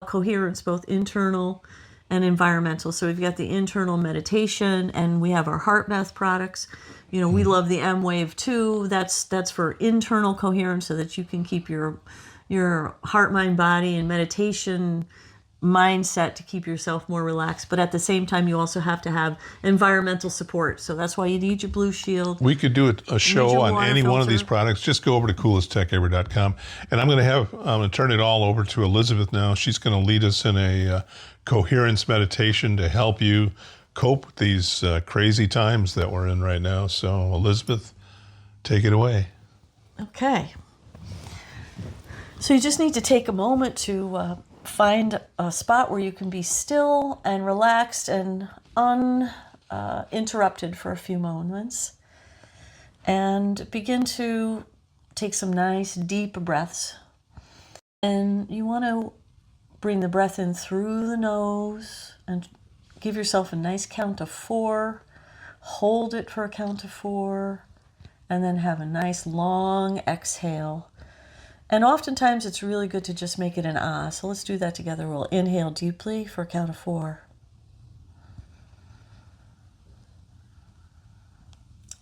coherence, both internal and environmental. So we've got the internal meditation, and we have our heart math products. You know, we love the M Wave too. That's for internal coherence, so that you can keep your heart, mind, body, and meditation mindset to keep yourself more relaxed. But at the same time, you also have to have environmental support. So that's why you need your blue shield. We could do a show on any one of these products. Just go over to coolesttechtever.com. And I'm going to turn it all over to Elizabeth now. She's going to lead us in a coherence meditation to help you cope with these crazy times that we're in right now. So Elizabeth, take it away. Okay. So you just need to take a moment to find a spot where you can be still and relaxed and uninterrupted for a few moments, and begin to take some nice deep breaths. And you want to bring the breath in through the nose and give yourself a nice count of 4. Hold it for a count of 4, and then have a nice long exhale. And oftentimes it's really good to just make it an ah. So let's do that together. We'll inhale deeply for a count of 4.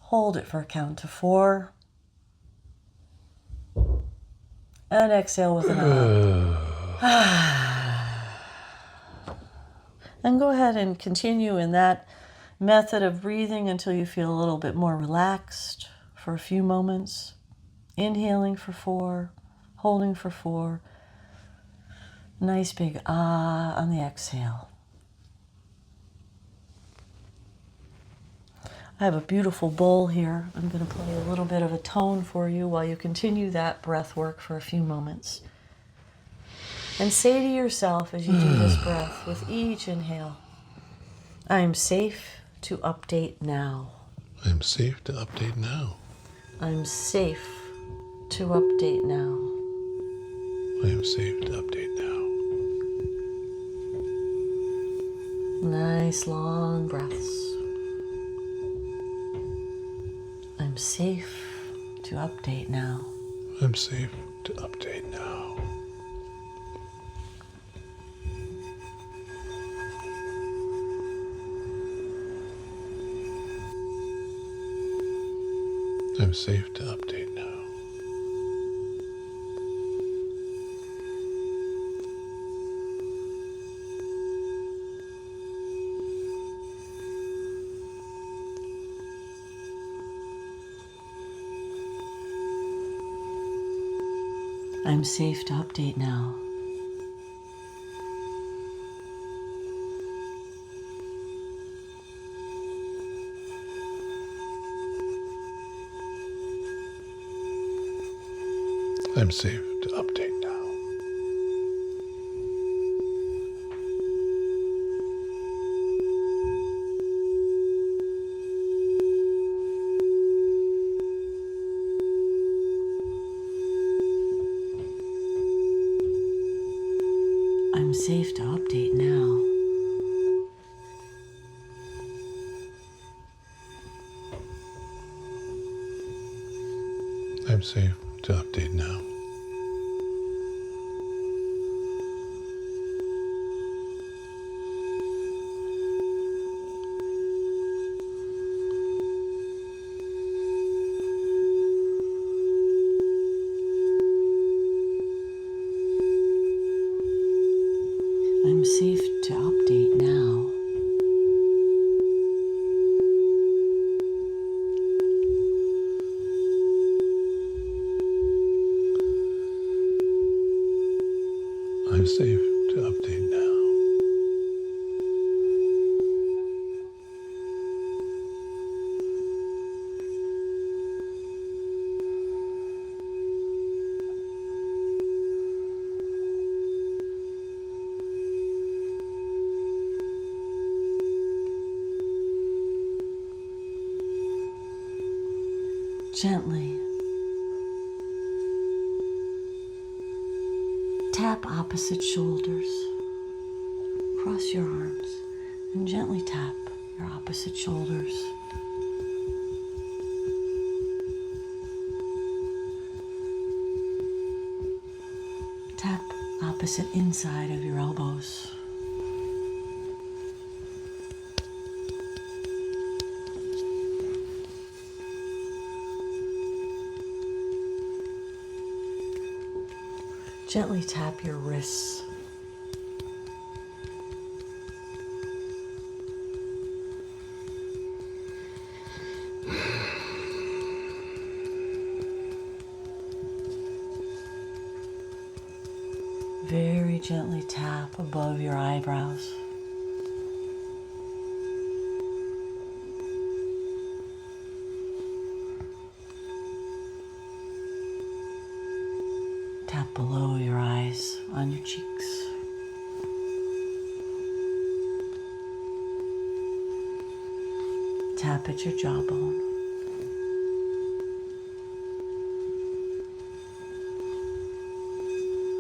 Hold it for a count of 4. And exhale with an ah. And go ahead and continue in that method of breathing until you feel a little bit more relaxed for a few moments. Inhaling for 4. Holding for 4. Nice big ah on the exhale. I have a beautiful bowl here. I'm going to play a little bit of a tone for you while you continue that breath work for a few moments. And say to yourself as you do this breath with each inhale, I am safe to update now. I am safe to update now. I'm safe to update now. I am safe to update now. Nice long breaths. I'm safe to update now. I'm safe to update now. I'm safe to update now. I'm safe to update now. I'm safe to update now. I'm safe to update now. I'm safe to update now. I'm safe to update now. I'm safe to update now. Gently tap opposite shoulders. Cross your arms and gently tap your opposite shoulders. Tap opposite opposite inside of your elbows. Gently tap your wrists. Very gently tap above your eyebrows. Tap below your eyes on your cheeks. Tap at your jawbone.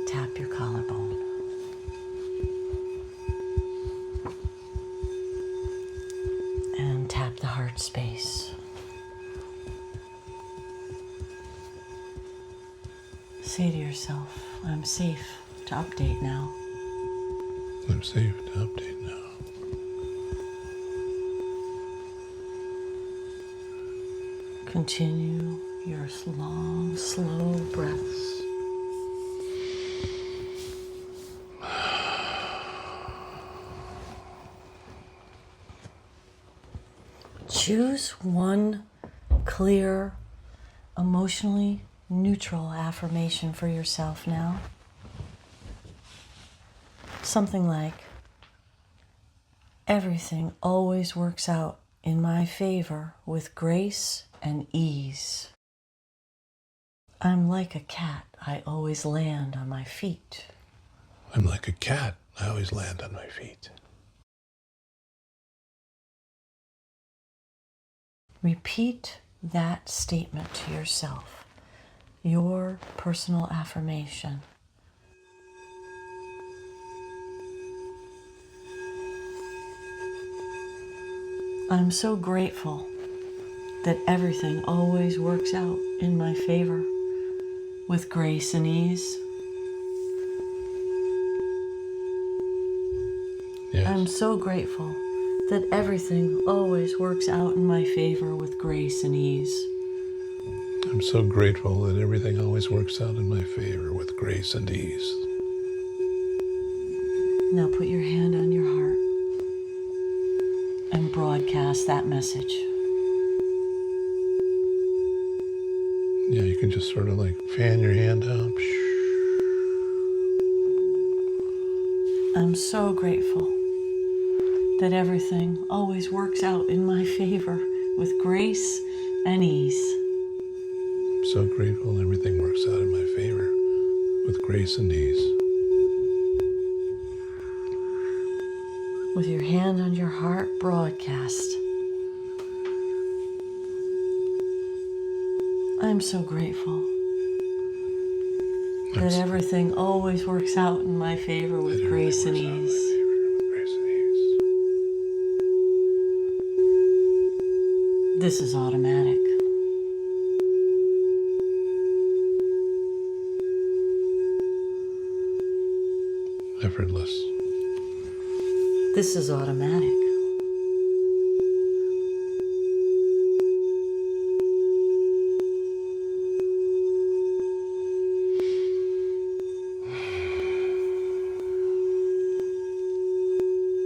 Tap your collarbone. And tap the heart space. Say to yourself, I'm safe to update now. I'm safe to update now. Continue your long, slow breaths. Choose one clear, emotionally neutral affirmation for yourself now. Something like, everything always works out in my favor with grace and ease. I'm like a cat, I always land on my feet. I'm like a cat, I always land on my feet. Repeat that statement to yourself, your personal affirmation. I'm so grateful that everything always works out in my favor with grace and ease. Yes. I'm so grateful that everything always works out in my favor with grace and ease. I'm so grateful that everything always works out in my favor with grace and ease. Now put your hand on your heart and broadcast that message. Yeah, you can just sort of like fan your hand out. I'm so grateful that everything always works out in my favor with grace and ease. I'm so grateful everything works out in my favor with grace and ease. With your hand on your heart, broadcast. I'm so grateful that everything always works out in my favor with grace and ease. This is automatic. Effortless. This is automatic.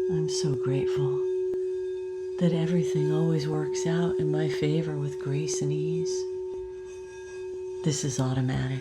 I'm so grateful that everything always works out in my favor with grace and ease. This is automatic.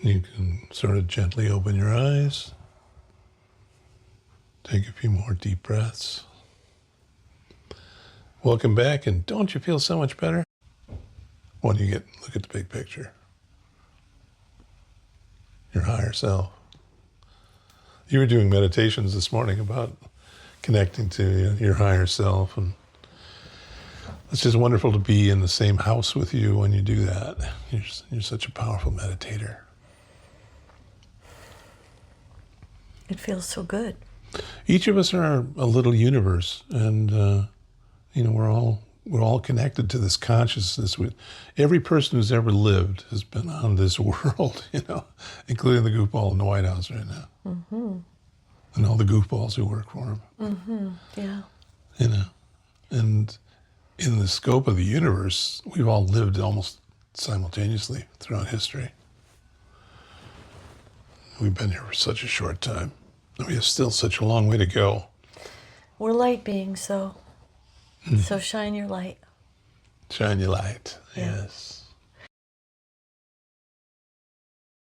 You can sort of gently open your eyes. Take a few more deep breaths. Welcome back, and don't you feel so much better? When you look at the big picture. your higher self. You were doing meditations this morning about connecting to your higher self, and it's just wonderful to be in the same house with you when you do that. You're such a powerful meditator. It feels so good. Each of us are a little universe, and we're all connected to this consciousness. Every person who's ever lived has been on this world, including the goofball in the White House right now, and all the goofballs who work for him. Yeah. And in the scope of the universe, we've all lived almost simultaneously throughout history. We've been here for such a short time. We have still such a long way to go. We're light beings, so shine your light. Shine your light, Yeah. yes.